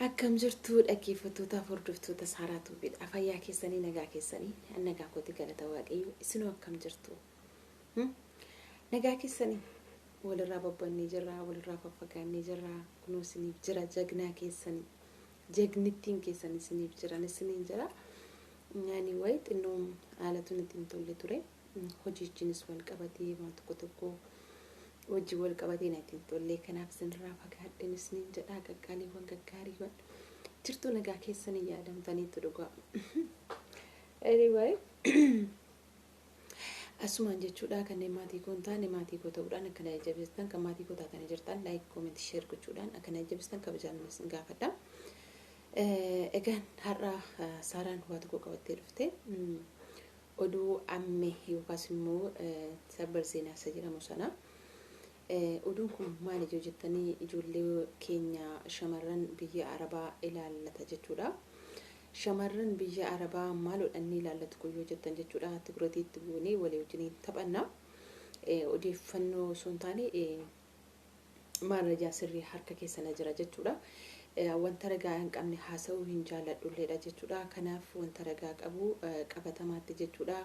Akkam jirtu dhaggeeffattoota hordoftoota Saaraatuu fi afayyaa keessanii nagaa keessanii nagaa kooti galata waaqayyo isinoo akkam jirtu nagaa keessanii walirraa babbannee jirra walirraa faffagaannee jirra kunoo isiniif jira jagnaa keessanii jagnittiin keessanii isiniif jiran isiniin jira nyaani wayi xinnoo haalatu nutti hin tolle ture hojiichinis wal qabatee waan tokko wajji wal qabatee natti hin tolle kanaaf isinirraa fagaadheen isiniin jedhaa gaggaalee gaggaariiwwan jirtu nagaa keessanii yaadamtaniitu dhugaa anyway asumaan jechuudha kanneen maatii koo hin taane maatii koo ta'uudhaan akkana jajjabeessitan kan maatii koo taatanii jirtan like comment share gochuudhaan akkana jajjabeessitan kabajaan isin gaafadha. Egaan har'a Saaraan waa tokko qabattee dhufte oduu amme yookaas immoo sabbar seenaa isa jedhamu sana oduun kun maal jettanii ijoollee keenya shamarran biyya Arabaa ilaallata jechuudha. Shamarran biyya Arabaa maalodhaan ilaallatu koyyoo jettan jechuudha. Tigratiitti buunee walii wajjin taphanna. Odeeffannoo osoo hin taane maarrajaa sirrii harka keessana jira jechuudha. Wanta ragaa hin qabne haasa'uu hin jaalladhulleedha jechuudha. Kanaaf wanta ragaa qabu qabatamaatti jechuudha.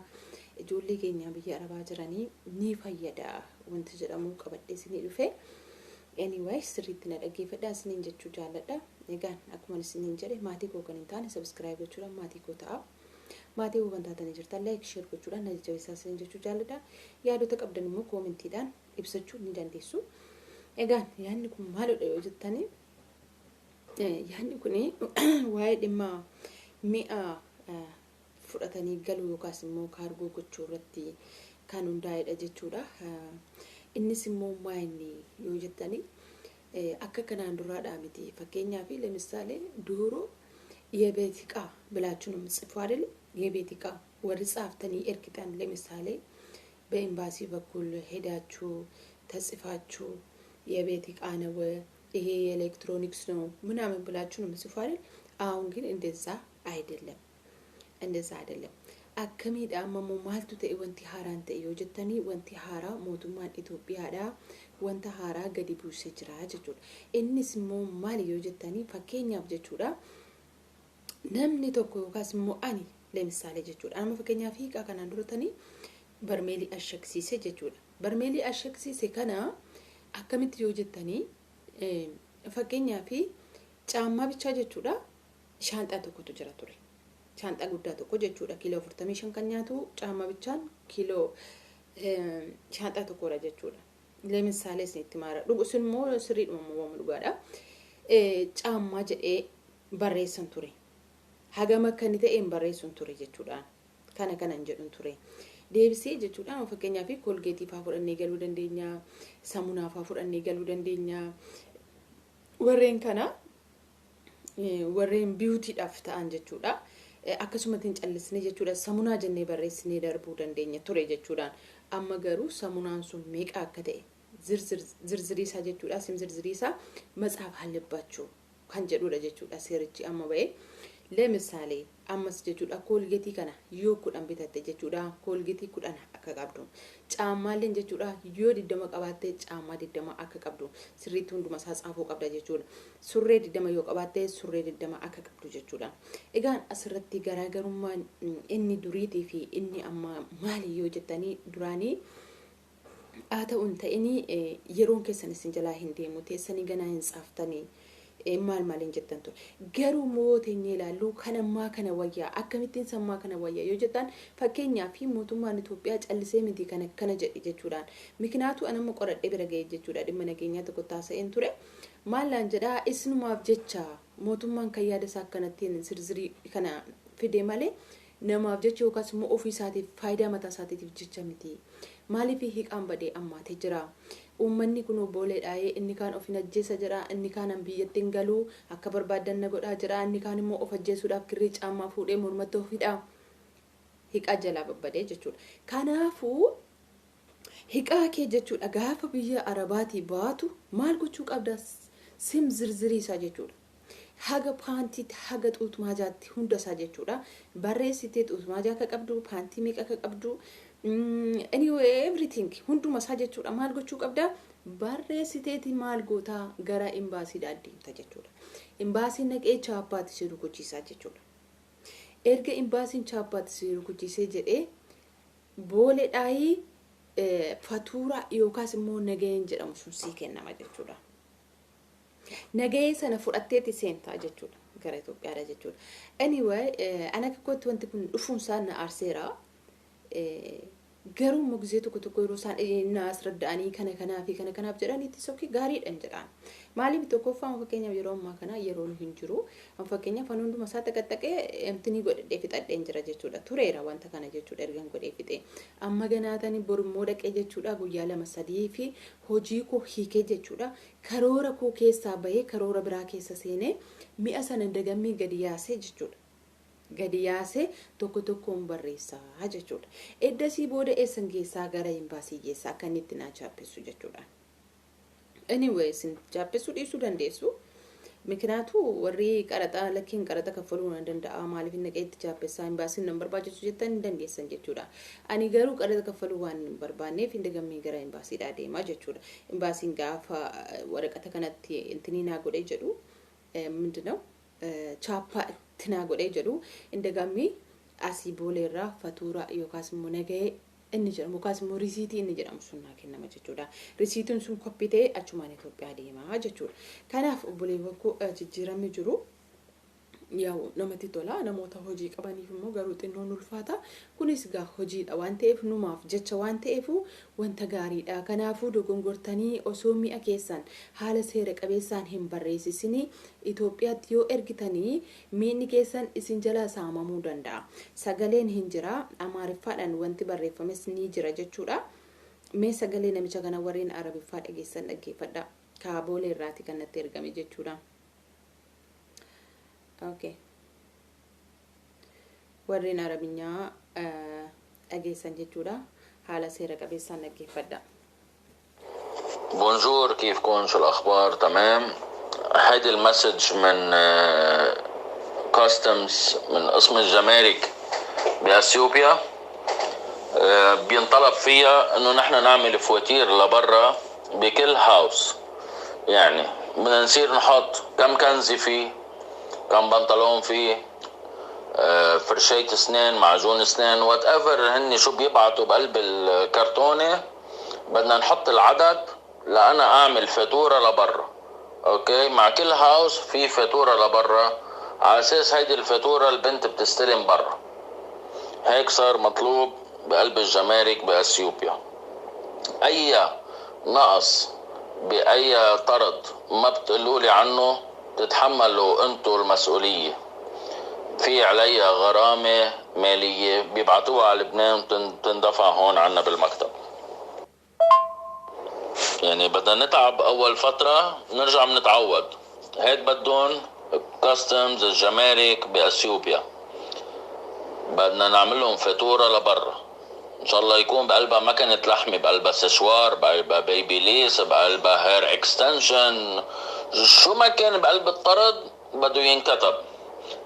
Ijoollee keenya biyya Arabaa jiranii ni fayyada wanti jedhamu qabadhee isinii dhufe. Anyway sirriitti na dhaggeeffadhaa isiniin jechuu jaalladha. Egaan akkuma isiniin jedhe maatii koo kan hin taane subscribe gochuudhaan maatii koo ta'a. Maatii koo kan taatanii jirtan like share gochuudhaan na jajjabeessaa isiniin jechuu jaalladha. Yaadota qabdan immoo koomentiidhaan ibsachuu ni dandeessu. Egaan yaadni kun maalodha yoo jettanii yaadni kuni waa'ee dhimma mi'a fudhatanii galuu yookaas immoo kaargoo gochuu irratti kan hundaa'edha jechuudha. Innis immoo maayini yoo jettanii akka kanaan duraadhaa miti fakkeenyaaf ለምሳሌ ዶሮ የቤት ዕቃ ብላችሁ ነው የምትጽፉ አይደል? የቤት ዕቃ ወደ ጻፍተኒ እርግጠን ለምሳሌ በኤምባሲ በኩል ሄዳችሁ ተጽፋችሁ የቤት ዕቃ ነው ይሄ ኤሌክትሮኒክስ ነው ምናምን ብላችሁ ነው የምትጽፉ አይደል? አሁን ግን እንደዛ አይደለም akkamiidha ammoo maaltu ta'e wanti haaraan ta'e yoo jettanii wanti haaraa mootummaan Itoophiyaadha wanta haaraa gadi buusee jira jechuudha. Innis immoo maali yoo jettanii fakkeenyaaf jechuudha namni tokko yookaas immoo ani ለምሳሌ jechuudha amma fakkeenyaaf hiikaa kanaan duratanii barmeelii ashaksiise jechuudha. Barmeelii ashaksiise kana akkamitti yoo jettanii fakkeenyaaf caammaa bichaa jechuudha shaanxaa tokkotu jira ture. Shaanxaa guddaa tokko jechuudha kiiloo 45 kan nyaatu caammaa bichaan kiiloo shaanxaa tokkodha jechuudha. ለምሳሌ isinitti maara dhugusun immoo sirriidhuma uumamu dhugaadha. Caammaa jedhee barreessan ture. Hagama kan ta'een barreessun ture jechuudha. Kanan jedhun ture. Deebisee jechuudha fakkeenyaaf koolgeetii faa fudhannee galuu dandeenya, samunaa faa fudhannee galuu dandeenya. Warreen kana warreen biwutiidhaaf ta'an jechuudha. Akkasumatiin callisnee jechuudha samunaa jennee barreessinee darbuu dandeenya ture jechuudhaan amma garuu samunaan sun meeqa akka ta'e zirziriisaa jechuudha zirziriisaa matsaaf hallabachuu kan jedhudha jechuudha seerichi amma ba'e. ለምሳሌ ammas jechuudha koolgeetii kana yoo 10 bitatte jechuudha koolgeetii 10 akka qabdu caammaaleen jechuudha yoo 20 qabaatte caammaa 20 akka qabdu sirriitti hunduma isaa tsaafuu qabda jechuudha. Surree 20 yoo qabaatte surree 20 akka qabdu jechuudha. Egaan asirratti garaagarummaan inni duriitii fi inni amma maali yoo jettanii duraanii haa ta'uun ta'ini yeroon keessan isin jalaa hin deemu teessanii ganaa hin tsaaftanii maaliin jettan ture. Garuu mootinni ilaallu kanammaa kana wayyaa akkamittiin sammaa kana wayyaa yoo jettan fakkeenyaaf mootummaan Itoophiyaa callisee miti kana jedhi jechuudhaan mikinaatu anamma qoradhee bira ga'e jechuudha dhimma nageenyaa tokko taasiseen ture. Maalaan jedhaa isinumaaf jecha mootummaan kan yaada isaa akkanattiin sirzirii kana fide malee namaaf jecha yookaas immoo ofii isaatiif faayidaa mataa isaatiif jecha miti. Maaliif hiiqaan badee ammaatee jira. Uummanni kun obboleedhaayee inni kaan of hin ajjeessa jira inni kaan biyyattiin galuu akka barbaadan na godhaa jira inni kaan immoo of ajjeessuudhaaf kirrii caammaa fuudhee mormatti ofidha. Hiiqaa jalaa babbadee jechuudha. Kanaafuu hiiqaa kee jechuudha gaafa biyya Arabaatii baatu maal gochuu qabda sim zirziriisaa jechuudha. Haga paantiitti haga xuutmaajaatti hundasaa jechuudha. Barreessitee xuutmaajaa akka qabdu paantii meeqa akka qabdu anyway everything hunduma isaa jechuudha maal gochuu qabda barreessiteeti maal gootaa gara imbaasiidhaa deemta jechuudha. imbaasiin naqee chaappaatti si rukuchiisaa jechuudha. Erga imbaasiin chaappaatti si rukuchiisee jedhee booleedhaayii fatuura yookaas immoo nagayeen jedhamu sun sii kennama jechuudha. Nagayee sana fudhatteeti seentaa jechuudha gara Itoophiyaadha jechuudha. Anyway, ana akkatti wanti kun dhufuun isaa na aarseera. Garuu mugzee tokko yeroo isaan naas radda'anii kana kanaaf jedhaniitti sokkii gaariidhaan jedhaan. Maaliif tokkoffaa fakkeenyaaf yeroo ammaa kana yeroo nu hin jiru fakkeenyaaf waan hunduma isaa xaqxaqee emtinii godhadhee fixadheen jira jechuudha. Tureera wanta kana jechuudha ergan godhee fixee. Amma ganaatanii borummoo dhaqee jechuudha guyyaa 2-3 fi hojii koo hiikee jechuudha. Karoora koo keessaa bahee karoora biraa keessa seenee mi'a sana dagammii gadi yaasee jechuudha. Gadi yaasee tokkoon barreessaa jechuudha. Eddasii booda eessan geessaa gara imbaasii geessaa akka inni itti naa chaappisu jechuudha. Anyway, sin chaappisuu dhiisuu dandeessu. Mikinaatu warri qaraxaa lakkiin qaraxa kaffaluu na danda'a maaliif inni qeetti chaappissaa imbaasiin nan barbaachisu jettan hin dandeessan jechuudha. Ani garuu qaraxa kaffaluu waan hin barbaanneef hin dagammii gara imbaasiidhaa deemaa jechuudha. Imbaasiin gaafa waraqata kanatti intinii naa godhee jedhu mindinoo chaappaa tinaa godhee jedhu indagammii asii booleerraa fatuura yookaas immoo nagahee inni jedhamu yookaas immoo risiitii inni jedhamu sun naa kennama jechuudha. Risiitiin sun koppitee achumaan Itoophiyaa deemaa jechuudha. Kanaaf obboleewwan koo jijjiiramni jiru. Yaa'u namatti tola namoota hojii qabaniif immoo garuu xinnoon ulfaata. Kunis gaa hojiidha waan ta'eef numaaf jecha waan ta'eef wanta gaariidha. Kanaafuu dogongortanii osoo mi'a keessan haala seera qabeessaan hin barreessisini Itoophiyaatti yoo ergitanii miinni keessan isin jala saamamuu danda'a. Sagaleen hin jira Amaariffaadhaan wanti barreeffames ni jira jechuudha. Mee sagalee namicha kana warreen Arabiffaa dhageessan dhaggeeffadha. Kaaboolee irraati kan natti ergame jechuudha. Okay. Warreen Arabinyaa dhageessan jechuudha. Haala seera qabeessaan dhaggeeffadha. بونجور كيفكم شو الأخبار تمام هيدي المسج من كاستمز من قسم الجمارك بأثيوبيا بينطلب فيها انه نحن نعمل فواتير لبرا بكل هاوس يعني بدنا نصير نحط كم كنزة فيه كم بنطلون فيه فرشاية اسنان معجون اسنان وات ايفر هن شو بيبعتوا بقلب الكرتونة بدنا نحط العدد لأنا اعمل فاتورة لبرا اوكي مع كل هاوس في فاتورة لبرا على اساس هيدي الفاتورة البنت بتستلم برا هيك صار مطلوب بقلب الجمارك بأثيوبيا اي نقص باي طرد ما بتقولولي عنه تتحملوا انتوا المسؤولية في عليها غرامة مالية بيبعتوها على لبنان وتندفع هون عنا بالمكتب يعني بدنا نتعب اول فترة نرجع بنتعود هيك بدون كاستمز الجمارك بأثيوبيا بدنا نعمل لهم فاتورة لبرا ان شاء الله يكون بقلبها مكنة لحمة بقلبها سشوار بقلبها بيبي ليس بقلبها هير اكستنشن شو ما كان بقلب الطرد بده ينكتب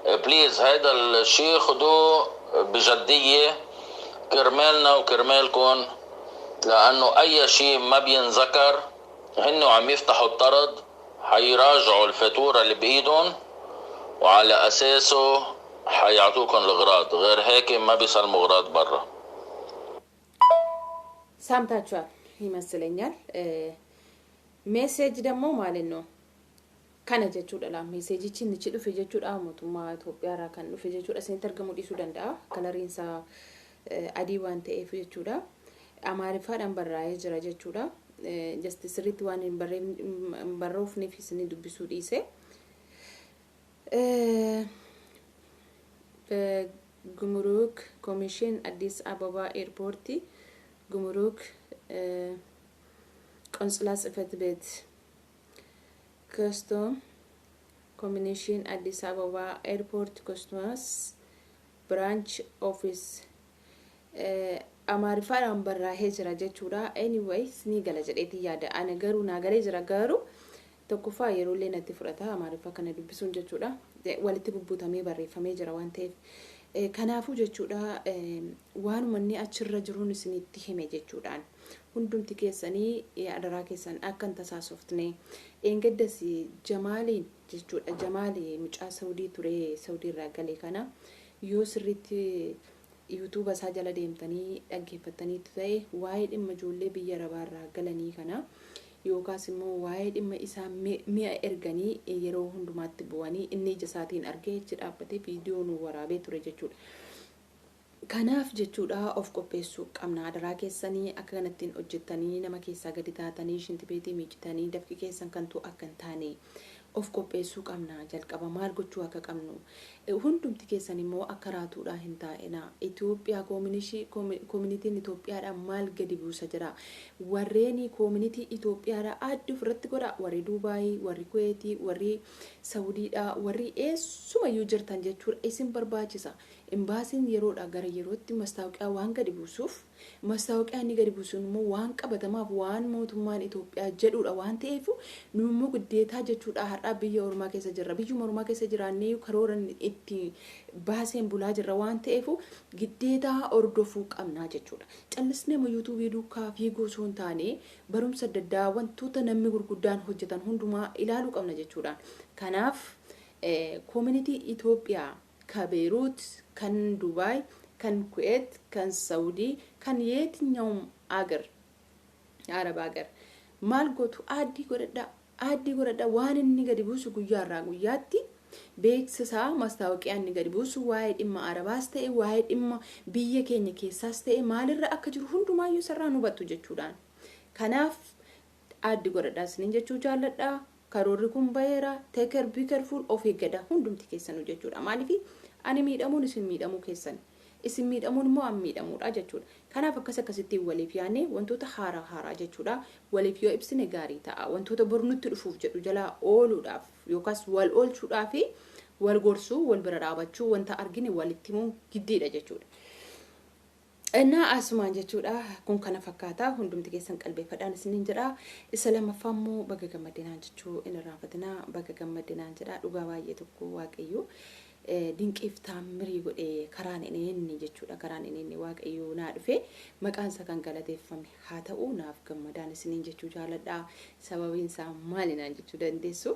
بليز هيدا الشيء خدوه بجدية كرمالنا وكرمالكم لانه اي شيء ما بينذكر هنو عم يفتحوا الطرد حيراجعوا الفاتورة اللي بايدهم وعلى اساسه حيعطوكم الغراض غير هيك ما بيسلموا غراض برا سامتاچوال ይመስለኛል ሜሴጅ ደግሞ ማለት ነው kana jechuudha la meeseejichi ni dhufe jechuudha mootummaa Itoophiyaa irraa kan dhufe jechuudha isin argamu dhiisuu danda'a kalariinsa adii waan ta'eef jechuudha Amaariffaadhaan barraa'ee jira jechuudha justice sirriitti waan hin barroofneef isin dubbisuu dhiise Gumruk Commission Addis Ababa Airport Gumruk Consular ጽሕፈት ቤት Custom Commission Addis Ababa Airport Customs Branch Office Amaariffaadhaan barraa'ee jira jechuudha anyways ni gala jedheeti yaada ana garuu naa galee jira garuu tokkoffaa yeroo illee natti fudhata Amaariffaa kana dubbisuun jechuudha walitti bubbutamee barreeffamee jira waan ta'eef kanaafuu jechuudha waan manni achirra jiruun isinitti hime jechuudhaan hundumti keessanii adaraa keessan akkan tasaasofne engaddasi Jamaaliin jechuudha. Jamaal mucaa Saawudii ture, Saawudii irraa galee kana yoo sirriitti YouTube isaa jala deemtanii dhaggeeffatanii ta'e waa'ee dhimma ijoollee biyya Arabaa irraa galanii kana yookaas immoo waa'ee dhimma isaa mi'a erganii yeroo hundumaatti bu'anii inni ija isaatiin argee ichi dhaabbatee viidiyoo nu waraabee ture jechuudha. Kanaaf jechuudha of qopheessuu qabna. Adaraa keessanii akka kanattiin hojjettanii nama keessaa gadi taatanii shintibeetii miicitanii dafqi keessan kantuu akka hin taane of qopheessuu qabna. Jalqaba maal gochuu akka qabnu hundumti keessan immoo akka raatuudha hin taa'ina. Itoophiyaa koominitiin Itoophiyaadha maal gadi buusa jira. Warreen koominitii Itoophiyaadha adda ofirratti godha. Warri Duubaayii, warri Kuweetii, warri Saawudiidha, warri eessumayyuu jirtan jechuudha. Isin barbaachisa. Imbaasiin yeroodha gara yerootti mastaawoqiyaa waan gadi buusuuf mastaawoqiyaa inni gadi buusuun immoo waan qabatamaaf waan mootummaan Itoophiyaa jedhudha waan ta'eef nu immoo guddeetaa jechuudha. Har'a biyya ormaa keessa jirra. Biyyuma ormaa keessa jiraannee karooran itti baaseen bulaa jirra waan ta'eef guddeetaa hordofuu qabna jechuudha. Callisnee yuutuubii duukaa fiiguu osoo hin taane barumsa adda addaa wantoota namni gurguddaan hojjetan hundumaa ilaaluu qabna jechuudha. Kanaaf koominitii Itoophiyaa ka Beirut, kan Dubai, kan Kuwait, kan Saudi, kan የትኛውም አገር አረብ አገር ማልጎቱ አዲ ጎረዳ ዋን inni gadi buusu guyyaarraa guyyaatti beeksisa maastaawoqiyaa inni gadi buusu waa'ee dhimma Arabaas ta'e waa'ee dhimma biyya keenya keessaas ta'e maalirra akka jiru hundumaayyuu sarraan hubattu jechuudhaan. Kanaaf addi godhadhaas nin jechuu jaalladha. Karoorri kun bayeera take be careful of eeggada hundumti keessanuu jechuudha. Maaliif ani miidhamuun isin miidhamuu keessan isin miidhamuun immoo an miidhamuudha jechuudha. Kanaaf akkasitti waliif yaanne wantoota haaraa jechuudha. Waliif yoo ibsine gaarii ta'a. Wantoota bornutti dhufuuf jedhu jalaa ooluudhaaf yookaas wal oolchuudhaaf wal gorsuu wal bira dhaabachuu wanta argine walitti himuu giddiidha jechuudha. Innaa asumaan jechuudha kun kana fakkaata hundumti keessan qalbeeffadhaan isiniin jedha. Isa lammaffaa immoo baga gammadinaan jechuu inni irraanfatinaa baga gammadinaan jedha. Dhugaa baay'ee tokko waaqayyo dinqiif taammirii godhee karaan inni jechuudha. Karaan inni waaqayyo naa dhufe maqaan isaa kan galateeffame haa ta'u naaf gammadaan isiniin jechuu jaalladha. Sababiin isaa maalinaan jechuu dandeessu.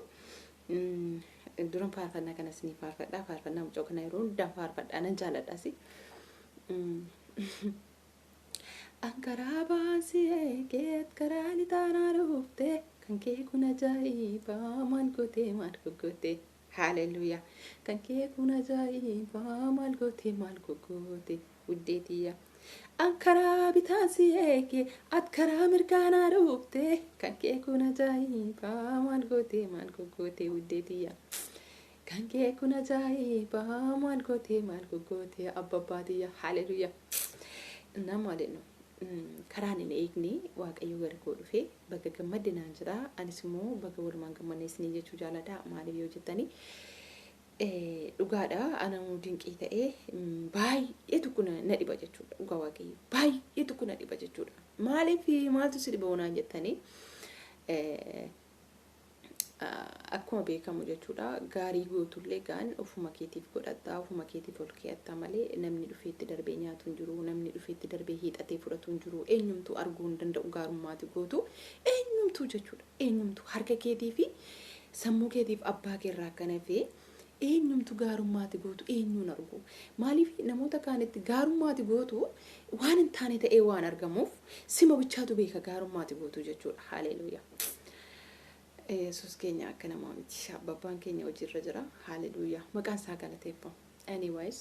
Duran faarfannaa kana isinii faarfadhaa. Faarfannaa mucoo kana yeroo hundaan faarfadhaa nan jaalladhaasi. Ankara baasi eeget karani taanaa dhufte kan kee kun ajaa'iba maal goote haleluuyaa kan kee kun ajaa'iba maal goote uddeetiya ankara bitaasi eege at karaa mirgaanaa dhufte kan kee kun ajaa'iba maal goote uddeetiya kan kee kun ajaa'iba maal goote abbabbaatiya haleluuyaa. Nama adeemu karaan inni eegni waaqayyo gara koo dhufe baga gammadinaan jira. Anis immoo baga walumaan gammadnee isinii jechuu jaalladha. Maaliif yoo jettanii dhugaadha anamu dinqii ta'ee baay'eetu kun na dhiba jechuudha. Dhugaa waaqayyo baay'eetu kun na dhiba jechuudha. Maaliif maaltu si dhiba onaan jettanii akkuma beekamu jechuudha. Gaarii gootullee gaan ofuma keetiif godhatta ofuma keetiif ol keeyatta malee namni dhufeetti darbee nyaatu hin jiru. Namni dhufeetti darbee hiixatee fudhatu hin jiru. Eenyumtuu arguu hin danda'u gaarummaati gootu eenyumtuu jechuudha. Eenyumtuu harka keetii fi sammuu keetiif abbaa keerraa akka nafee eenyumtuu gaarummaati gootu eenyuun argu. Maaliif namoota kaanitti gaarummaati gootu waan hin taane ta'ee waan argamuuf sima bichaatu beeka gaarummaati gootu jechuudha. Haleluuyaa. Yesus keenya akka namaa miti. Abbaan keenya hojiirra jira. Haleluuyaa. Maqaan isaa galateeffamu. Anyways,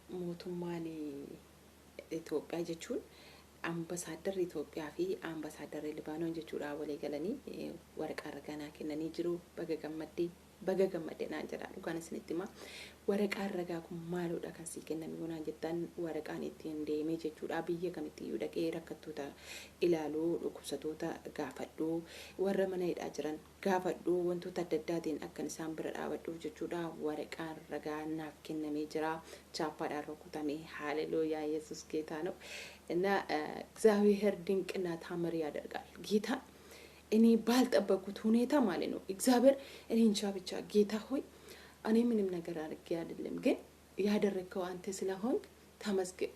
mootummaan Itoophiyaa jechuun ambasaadarri Itoophiyaa fi ambasaadarri Libaanoon jechuudha walii galanii waraqaa ragaa kennanii jiru. Baga gammadde naan jedha. Dhugaan isinitti himaa. Waraqaan ragaa kun maaludha kan sii kenname yoo naan jettan waraqaan ittiin deemee jechuudha. Biyya kamittiyyuu dhaqee rakkattoota ilaaluu dhukkubsatoota gaafadhuu warra mana hidhaa jiran gaafadhuu wantoota adda addaatiin akkan isaan bira dhaabadhuu jechuudha. Waraqaan ragaa naaf kennamee jira. Chaappaadhaan rukutamee haleluuyaa Yesus ጌታ ነው እና እግዚአብሔር ድንቅና ታምር ያደርጋል ጌታ እኔ ባልጠበቅኩት ሁኔታ ማለት ነው። እግዚአብሔር እኔ እንጃ ብቻ ጌታ ሆይ እኔ ምንም ነገር አድርጌ አይደለም ግን ያደረከው አንተ ስለሆን ተመስገን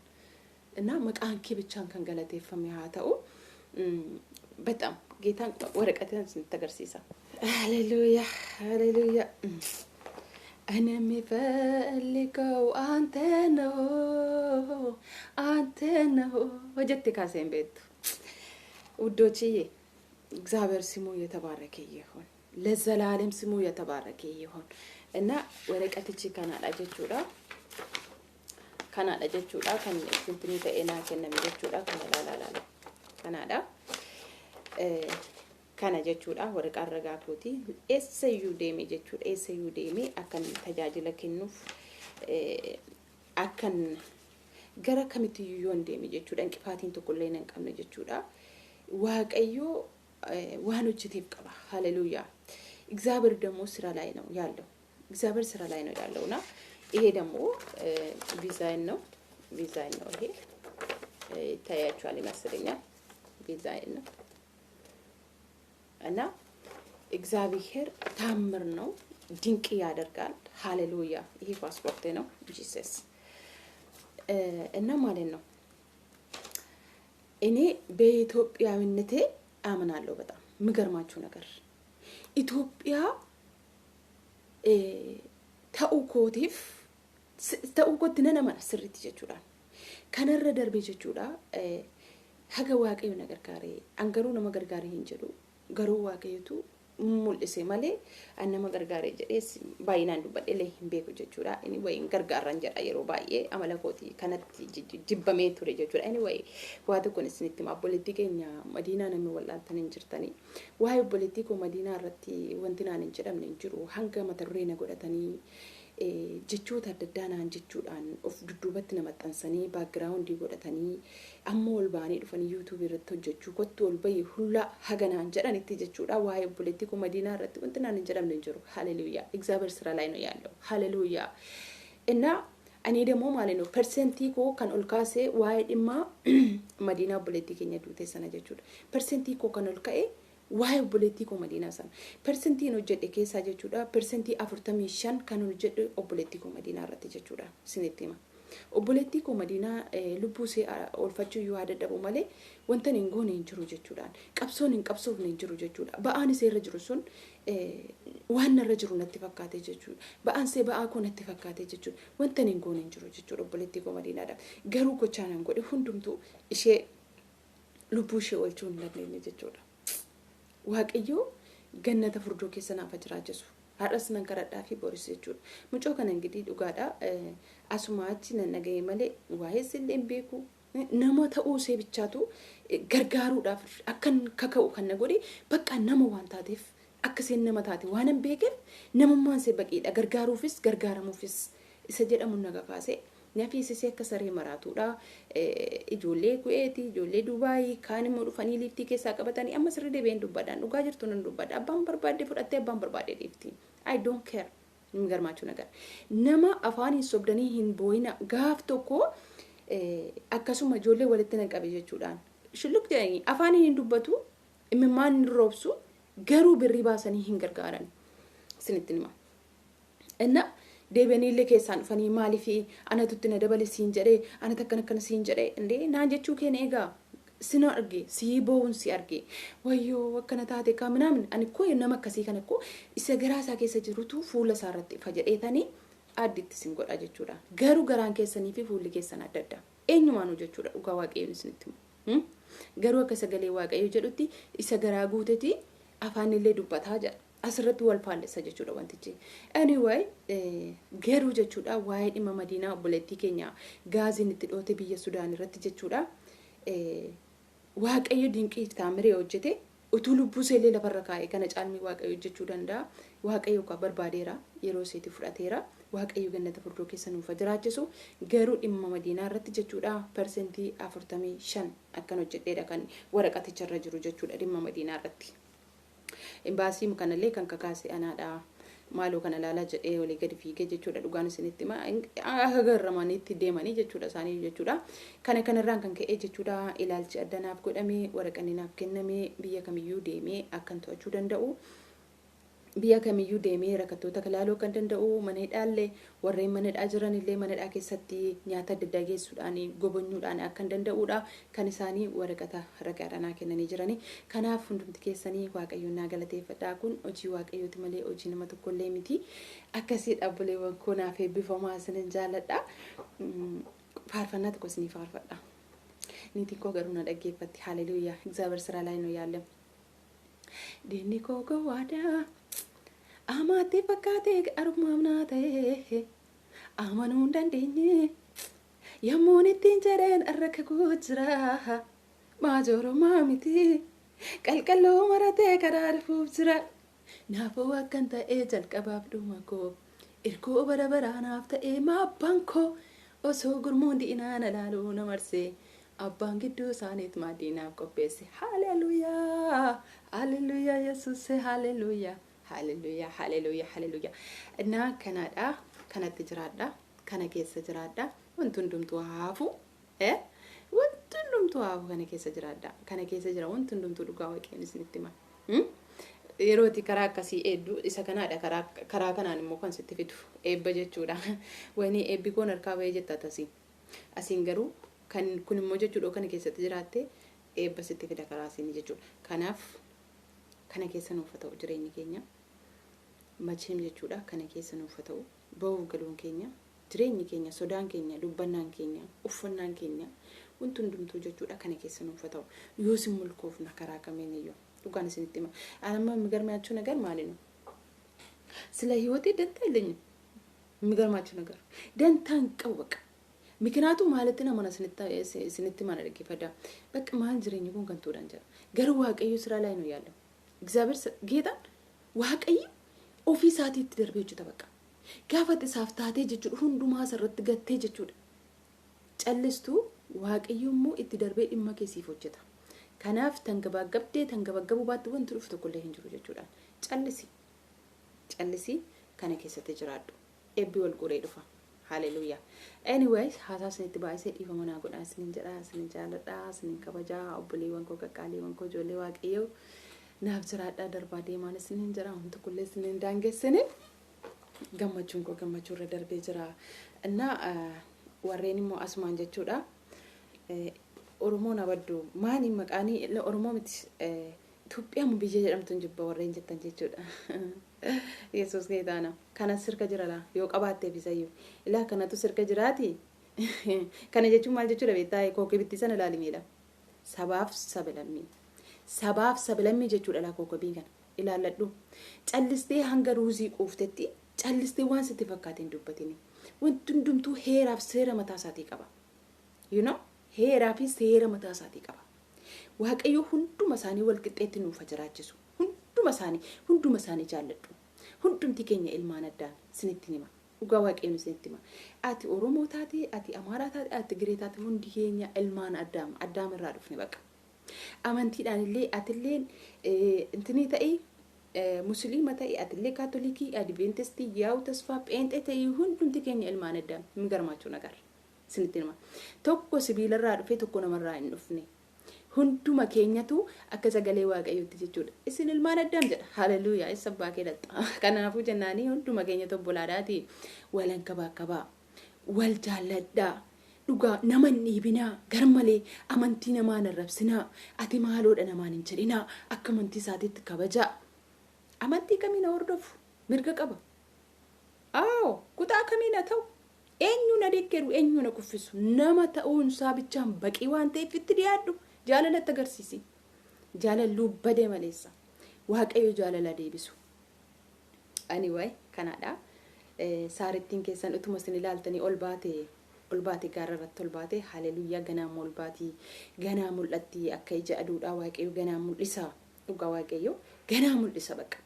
እና መቃንኪ ብቻን ከንገለቴፈም ያታው በጣም ጌታን ወረቀትን ስንተገርሲሳ ሃሌሉያ ሃሌሉያ እኔ የሚፈልገው አንተ ነው ወጀት ካሴን ቤት ውዶችዬ እግዚአብሔር ስሙ የተባረከ ይሁን ለዘላለም ስሙ የተባረከ ይሁን እና ወረቀትቺ ካናዳ ጀቹዳ ካናዳ ጀቹዳ kan እንትኒ ተኤና ከነም ጀቹዳ ካናዳ ካናዳ kana jechuudha waraqaa ragaa kooti eessayyuu deeme jechuudha eessayyuu deeme akkan tajaajila kennuuf akkan gara kamitti yoon deeme jechuudha inqifaatiin tokko illee hin qabne jechuudha waaqayyo waan hojjeteef qaba ሃሌሉያ እግዚአብሔር ደግሞ ስራ ላይ ነው ያለው እግዚአብሔር ስራ ላይ ነው ያለውና ይሄ ደግሞ ዲዛይን ነው ይሄ ታያችኋል ይመስለኛል ዲዛይን ነው እና እግዚአብሔር ታምር ነው ድንቅ ያደርጋል ሃሌሉያ ይሄ ፓስፖርት ነው ጂሰስ እና ማለት ነው እኔ በኢትዮጵያዊነቴ አምናለሁ በጣም ምገርማችሁ ነገር ኢትዮጵያ ተኡኮት ነነማ ስሪት ጀቹዳ ከነረ ደርቤ ጀቹዳ ሀገ ዋቀዩ ነገር ጋር አንገሩ ነው ነገር ጋር ይንጀዱ garuu waaqayyotu mul'ise malee annama gargaaree jedhees baay'inaan dubbadhelee hin beeku jechuudha inni wayin gargaaran jedha yeroo baay'ee amala kooti kanatti jibbamee ture jechuudha inni wayi waatu kun isinitti obboleettii keenya madiinaa namni wal'aantan hin jirtanii waa'ee obboleettii koo madiinaa irratti wanti naan hin jedhamne hin jiru hanga mata duree na godhatanii jechoota adda addaa naan jechuudhaan of dudduubatti na maxxansanii baakgiraawundii godhatanii amma ol baanii dhufanii YouTube irratti hojjechuu kottu ol bayi hulla haganaan jedhanitti jechuudha waa'ee obboleettii koo madiinaa irratti wanti naan hin jedhamne hin jiru ሃሌሉያ እግዚአብሔር ስራ ላይ ነው ያለው ሃሌሉያ እና እኔ ደግሞ ማለት ነው ፐርሰንቲ ኮ kan ol kaase waa'ee dhimma madiinaa obboleettii keenya duutee sana jechuudha ፐርሰንቲ ኮ kan ol ka'e waa'ee obboleettii koo madiinaa sana persentiin hojjedhe keessaa jechuudha persentii 45 kan hojjedhe obboleettii koo madiinaa irratti jechuudha isinitti hima obboleettii koo madiinaa lubbuu see olfachuu yoo dadhabu malee wanta hin goone hin jiru jechuudha qabsoon hin qabsoofne hin jiru jechuudha ba'aan isee irra jiru sun waan irra jiru natti fakkaate jechuudha ba'aan see ba'aa koo natti fakkaate jechuudha wanta hin goone hin jiru jechuudha obboleettii koo madiinaadha garuu gochaanan godhe hundumtuu ishee lubbuu ishee olchuu hin dandeenye jechuudha waaqayyo gannata furdoo keessa naaf jiraachisu haadhas nan karadhaa fi boris jechuudha mucoo kana ingidii dhugaadha asumaachi nan nagahee malee waa'ee silleen beeku nama ta'uu see bichaatu gargaaruudhaaf akkan kaka'u kan na godhe bakka nama waan taateef akkaseen nama taate waan hin beekeef namummaan see baqiidha gargaaruufis gargaaramuufis isa jedhamu naga kaasee nafisisee akka saree maraatuudha ijoollee ku'eeti ijoollee Dubaay kaan immoo dhufanii liiftii keessaa qabatanii amma sirrii deebiin dubbadhaan dhugaa jirtu nan dubbadha abbaan barbaade fudhattee abbaan barbaade dhiifti I don't care garmaachuu nagar nama afaaniin sobdanii hin booyina gaaf tokko akkasuma ijoollee walitti nan qabe jechuudhaan shulluq jedhanii afaaniin hin dubbatu imimmaan hin roobsu garuu birrii baasanii hin gargaaran isinitti nima inna deebanii illee keessaan dhufanii maaliif ana tutti na dabale siin jedhee ana takkan akkana siin jedhee indee naan jechuu keenya egaa sina arge si boon si arge wayyoo akkana taate ka minaamin ani ko nama akkasii kana ko isa garaasaa keessa jirutu fuula isaa irratti ifa jedheetanii additti sin godha jechuudha garuu garaan keessanii fi fuulli keessan adda adda eenyumaan jechuudha dhugaa waaqayyoon isinitti garuu akka sagalee waaqayyoo jedhutti isa garaa guuteeti afaan illee dubbataa jedha asirratti wal faallessa jechuudha wantichi anyway garuu jechuudha waa'ee dhimma madiinaa obboleettii keenya gaaziin itti dhoote biyya Sudaan irratti jechuudha waaqayyo dinqii taamiree hojjete utuu lubbuu seelee lafarra kaa'e kana caalmii waaqayyo hojjechuu danda'a waaqayyo ka barbaadeera yeroo seeti fudhateera waaqayyo gannata furdoo keessa nuuf jiraachisu garuu dhimma madiinaa irratti jechuudha persentii 45 akkan hojjedheedha kan waraqaticha irra jiru jechuudha dhimma madiinaa irratti imbaasii kanallee kan kakaase anaadha maaloo kana laalaa jedhee walii gadi fiigee jechuudha dhugaan isinitti ma agarramanitti deemanii jechuudha isaanii jechuudha kana kanarraan kan ka'ee jechuudha ilaalchi addanaaf godhamee waraqaninaaf kennamee biyya kamiyyuu deemee akkan to'achuu danda'u biyya kamiyyuu deemee rakkattoota kalaaloo kan danda'u mana hidhaallee warreen mana hidhaa jiranillee mana hidhaa keessatti nyaata adda addaa geessuudhaan gobonyuudhaan akka danda'uudha kan isaanii waraqata ragaadhaan kennanii jiranii. Kanaaf hundumti keessanii waaqayyoon naa galateeffadhaa. Kun hojii waaqayyooti malee hojii nama tokkollee miti. Akkasii dhaabbileewwan koonaaf eebbifamaa isinin jaalladha. Faarfannaa tokko isinii faarfadha. Niitiin koo garuu na dhaggeeffatti. Haleluuyaa. እግዚአብሔር ስራ ላይ ነው ያለው። Dinni koo gowwaadha. Amatti fakkaatee armaamnaa ta'e amanuu hin dandeenye yommuun ittiin jedheen arraka jira maajooromaa miti qalqalloo maratee karaa dhufuuf jira naafoo akkan ta'ee jalqabaaf dhuma koo irkoo bara baraanaaf ta'ee maabbaan koo osoo gurmuun diinaan ilaaluu na marsee abbaan gidduu isaaniit maaddiinaaf qopheesse. Haleluuyaa haleluuyaa yesuus haleluuyaa. Hallelujah, hallelujah, hallelujah. Na kanadha, kanatti jiraadha, kana keessa jiraadha. Wanti hundumtuu haafu, wanti hundumtuu haafu kana keessa jiraadha. Kana keessa jira wanti hundumtuu dhugaa waaqeen isinitti hima. Yerooti karaa akkasii eedduu isa kanadha karaa kanaan immoo kan sitti fidu eebba jechuudha. Wani eebbi koon harkaa bahee jetta tasii. Asiin garuu kan kun immoo jechuudha kana keessatti jiraatte eebba sitti fida karaa asiin jechuudha. Kanaaf kana keessa nuuf ta'u jireenyi keenya. Macheem jechuudha kana keessa nuuf ta'u ba'uuf galuun keenya jireenyi keenya sodaan keenya dubbannaan keenya uffannaan keenya wanti hundumtuu jechuudha kana keessa nuuf ta'u yoo sin mulkoofna karaa kamiiniyyuu dhugaan isinitti hima amma migarmaachuu ነገር ማለት ነው ስለ ህይወቴ ደንታ የለኝም የሚገርማችሁ ነገር ደንታን ቀወቀ ምክንያቱ ማለት ነው ማና ስንት ማና ደገፈዳ በቃ ማን ጅሬኝ ኮን ከንቱ ዳንጀራ ገር ዋቀዩ ስራ ላይ ነው ያለው እግዚአብሔር ጌታ ዋቀዩ ኦፊሳቲ ትደርቤቹ ተበቃ ጋፈት ሳፍታቴ ጀቹ ሁንዱማ ሰረት ገቴ ጀቹ ጨልስቱ ዋቀዩሙ እትደርቤ ኢማኬ ሲፎቸታ ከናፍ ተንገባገብዴ ተንገባገቡ ባት ወንት ሩፍ ተኮለ እንጅሩ ጀቹዳ ጨልሲ ከነ ከሰተ ጅራዱ ኤቢ ወልቁሬ ዱፋ ሃሌሉያ ኤኒዌይስ ሀሳስን ትባይሰ ኢፈመና ጎዳስ ንንጀራ ስንጃለዳ ስንከበጃ ኦብሊ ወንኮ ከቃሊ ወንኮ ጆሌ ዋቀዩ naaf jiraadha darbaa deemaanis nin jira wanti kullees nin daangeessine gammachuun koo gammachuu irra darbee jira እና warreen immoo asumaan jechuudha oromoon abaddu maani maqaanii oromoo miti Itoophiyaa mu biyya jedhamtuun jibba warreen jettan jechuudha Yesuus geetaana kana sirka jira la yoo qabaattee bisayyoo ilaa kanatu sirka jiraati kana jechuun maal jechuudha beektaa kookibitti sana ilaalimedha sabaaf sabalammii sabaaf sabalammii jechuudha la kookibii kana ilaaladhu callistee hanga ruuzii quuftetti callistee waan sitti fakkaateen dubbatini wanti hundumtuu heeraaf seera mataa isaatii qaba you know heeraa fi seera mataa isaatii qaba waaqayyo hunduma isaanii wal qixxeetti nuuf jiraachisu hunduma isaanii jaalladhu hundumti keenya ilmaan addaan sinitti nima dhugaa waaqayyo sinitti nima ati oromoo taate ati amaaraa taate ati tigiree taate hundi keenya ilmaan addaam irraa dhufne baqa amantiidhaan illee atilleen intini ta'e musliima ta'e atillee kaatolikii adventistii yaa'u tasfaa pheenxee ta'e hundumti keenya ilmaan addaam migarmaachuu nagar sinitti nima tokko sibiila irraa dhufe tokko namarraa hin dhufne hunduma keenyatu akka sagalee waaqayyooti jechuudha isin ilmaan addaam jedha haleluuyaa isa baakee dhatta kanaafuu jennaanii hunduma keenya tobbolaadhaati walan kabaa wal jaalladhaa dhugaa nama dhiibinaa garmalee amantii namaa narrabsinaa ati maaloodha namaan hin jedhinaa akka amantii isaatiitti kabajaa amantii kamiina hordofu mirga qaba kutaa kamiina ta'u eenyu na deeggaru eenyu na kuffisu nama ta'uun isaa bichaan baqii waan ta'eef itti dhiyaadhu jaalalatti agarsiisi jaalallu badee maleessa waaqayyo jaalala deebisu anyway kanadha saarittiin keessan utuma isin ilaaltanii ol baate gaararratti ol baate haleluuyaa ganaa ol baati ganaa mul'atti akka ija aduudha waaqayyo ganaa mul'isa dhugaa waaqayyo ganaa mul'isa baqa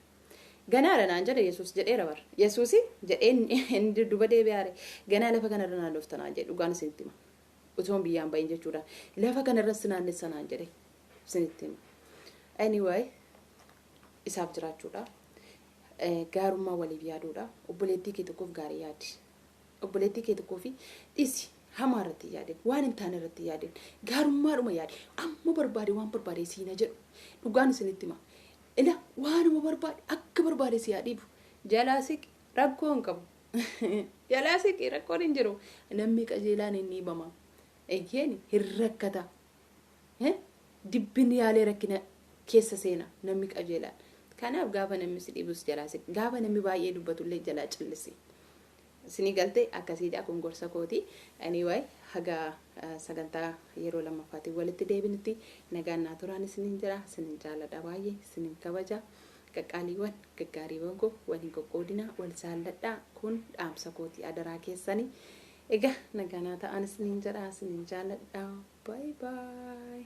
ganaa ranaan jedhe Yesuus jedheera bar Yesuusi jedheen inni duba deebi'aare ganaa lafa kana ranaan loftanaa jedhe dhugaan isinitti hima utuun biyyaan bahin jechuudha lafa kana irratti naannessanaan jedhe isinitti hima anyway isaaf jiraachuudha gaarummaa waliif yaaduudha obboleettii kee tokkoof gaarii yaadi obboleettii kee tokkoof dhisi hamaa irratti yaadeen waan hin taane irratti yaadeen gaarummaadhuma yaade amma barbaade waan barbaade siina jedhu dhugaan isinitti hima ila waanuma barbaade akka barbaade si haa dhiibu jalaa siqi rakkoon qabu jalaa siqi rakkoon hin jiru namni qajeelaan hin dhiibama eeyyeen hin rakkata dibbin yaalee rakkina keessa seena namni qajeelaan kanaaf gaafa namni si dhiibus jalaa siqi gaafa namni baay'ee dubbatullee jalaa cillisi sini galtee akkasiidha kun gorsa kooti anyway haga sagantaa yeroo lammaffaatiin walitti deebinitti nagaan naa turaan isinin jira isinin jaalladha baay'ee isinin kabaja qaqqaaliiwwan gaggaariiwwan koo waliin qoqqoodina wal saalladhaa kun dhaamsa kooti adaraa keessanii egaa nagaa naa ta'an isinin jira isinin jaalladha bye bye